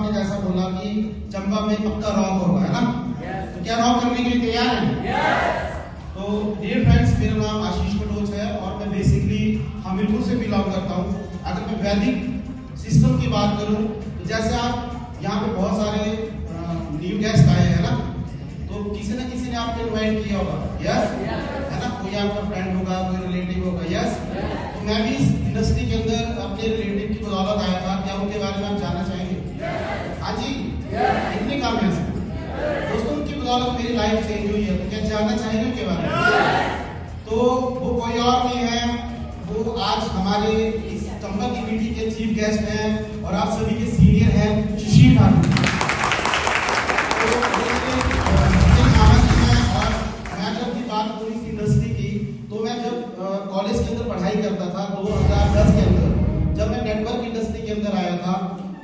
ने जैसा बोला कि चंबा में पक्का रॉक होगा, है ना? तो क्या रॉक करने के लिए तैयार हैं? तो डियर फ्रेंड्स, मेरा नाम आशीष कटोच है और मैं बेसिकली हमीरपुर से बिलोंग करता हूँ। अगर मैं वैदिक सिस्टम की बात करूँ तो जैसे आप यहाँ पे बहुत सारे न्यू गेस्ट आए हैं ना, तो किसी न किसी ने आपको इन्वाइट किया होगा, यस, है ना? कोई आपका फ्रेंड होगा, कोई रिलेटिव होगा, यस। तो मैं भी इस इंडस्ट्री के अंदर अपने रिलेटिव की बदौलत आया था। क्या उनके बारे में आप जानना चाहेंगे? हाँ जी, कितनी कामयाब है दोस्तों, उनकी बदौलत मेरी लाइफ चेंज हुई है। तो क्या जानना चाहेंगे उनके बारे में? तो वो कोई और नहीं है, वो आज हमारे इस चंबा की मीटिंग के चीफ गेस्ट हैं और आप सभी के सीनियर हैं, सुशील ठाकुर। कॉलेज के अंदर पढ़ाई करता था 2010 के अंदर, जब मैं नेटवर्क इंडस्ट्री के अंदर आया था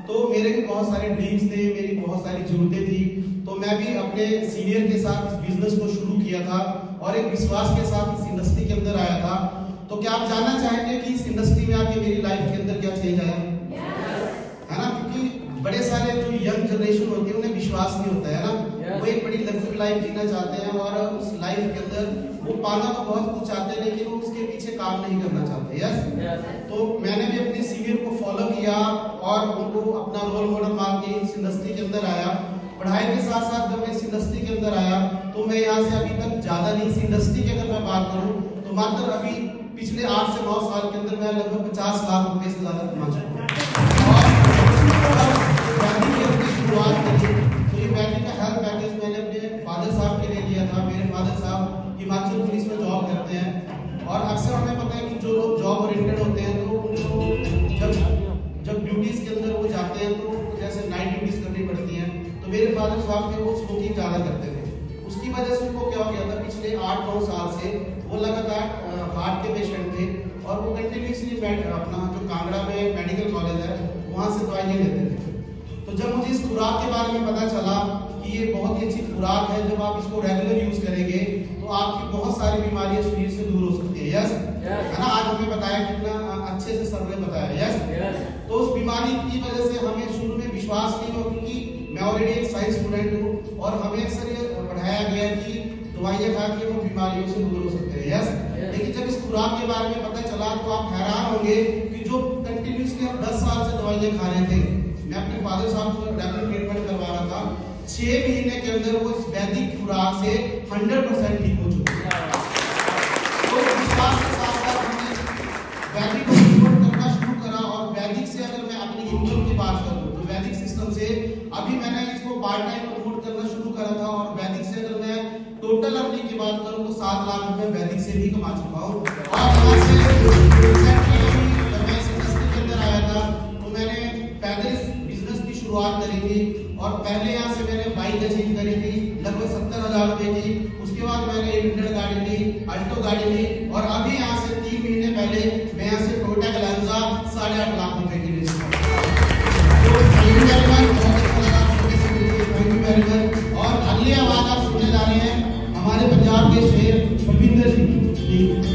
तो मेरे भी बहुत सारे ड्रीम्स थे, मेरी बहुत सारी जरूरतें थी। तो मैं भी अपने सीनियर के साथ इस बिजनेस को शुरू किया था और एक विश्वास के साथ इस इंडस्ट्री के अंदर आया था। तो क्या आप जानना चाहेंगे कि इस इंडस्ट्री में आके मेरी लाइफ के अंदर क्या चेंज आया? है ना? क्योंकि बड़े सारे जो यंग जनरेशन होती है उन्हें विश्वास नहीं होता है ना, वो एक बड़ी लग्जरी लाइफ जीना चाहते हैं और उस लाइफ के अंदर वो पाना तो बहुत कुछ चाहते हैं लेकिन वो उसके पीछे काम नहीं करना चाहते, यस। तो मैंने भी अपने सीनियर को फॉलो किया और उनको अपना रोल मॉडल मान के इस इंडस्ट्री के अंदर आया। पढ़ाई के साथ साथ जब मैं इस इंडस्ट्री के अंदर आया तो मैं यहाँ से अभी तक ज्यादा नहीं, इस इंडस्ट्री की अगर मैं बात करूँ तो मात्र अभी पिछले 8 से 9 साल के अंदर मैं लगभग 50 लाख रुपए से ज्यादा कमा चुका हूँ। तो ये वैदिक का हेल्थ पैकेज मैंने अपने फादर साहब के लिए लिया था। मेरे फादर साहब हिमाचल पुलिस में जॉब करते हैं और अक्सर हमें पता है कि जो लोग जॉब ओरिएंटेड होते हैं तो उनको जब ड्यूटीज के अंदर वो जाते हैं तो जैसे नाइट ड्यूटीज करनी पड़ती हैं। तो मेरे फादर साहब थे वो स्मोकिंग ज़्यादा करते थे, उसकी वजह से उनको क्या हो गया था, पिछले 8-9 साल से वो लगातार हार्ट के पेशेंट थे और वो कंटिन्यूसली अपना जो कांगड़ा में मेडिकल कॉलेज है वहाँ से दवाइयाँ लेते थे। तो जब मुझे इस खुराक के बारे में पता चला कि ये बहुत ही अच्छी खुराक है, जब आप इसको रेगुलर यूज करेंगे तो आपकी बहुत सारी बीमारियां शरीर से दूर हो सकती है, यस, है ना? आज हमें बताया कितना अच्छे से सर ने बताया, यस। तो उस बीमारी की वजह से हमें शुरू में विश्वास नहीं हुआ क्योंकि मैं ऑलरेडी एक साइंस स्टूडेंट हूँ और हमें अक्सर ये पढ़ाया गया कि दवाइयाँ खा के वो बीमारियों से दूर हो सकते हैं, यस। लेकिन जब इस खुराक के बारे में पता चला तो आप हैरान होंगे कि जो कंटिन्यूसली हम 10 साल से दवाइयाँ खा रहे थे, मैं अपने फादर साहब को रेगुलर ट्रीटमेंट करवा रहा था, 6 महीने के अंदर वो इस वैदिक खुराक से 100% ठीक हो चुके हैं। तो विश्वास के साथ साथ हमने वैदिक को प्रमोट करना शुरू करा और वैदिक से अगर मैं अपनी इनकम की बात करूं तो वैदिक सिस्टम से अभी मैंने इसको पार्ट टाइम प्रमोट करना शुरू करा था और वैदिक से अगर मैं टोटल अर्निंग की बात करूं तो 7 लाख रुपए वैदिक से भी कमा चुका हूँ। और यहाँ से जब मैं इस इंडस्ट्री के अंदर आया था तो मैंने पहले बिजनेस की शुरुआत करी थी और पहले यहाँ से मैंने बाइक अचीव करी थी लगभग 70,000 रुपए की। उसके बाद मैंने 800 गाड़ी ली, अल्टो गाड़ी ली और अभी यहाँ से 3 महीने पहले मैं यहाँ से टोयोटा ग्लांजा 8.5 लाख रुपए की ली। और अगली आवाज आप सुनने जा रहे हैं हमारे पंजाब के शेर भूपिंदर जी।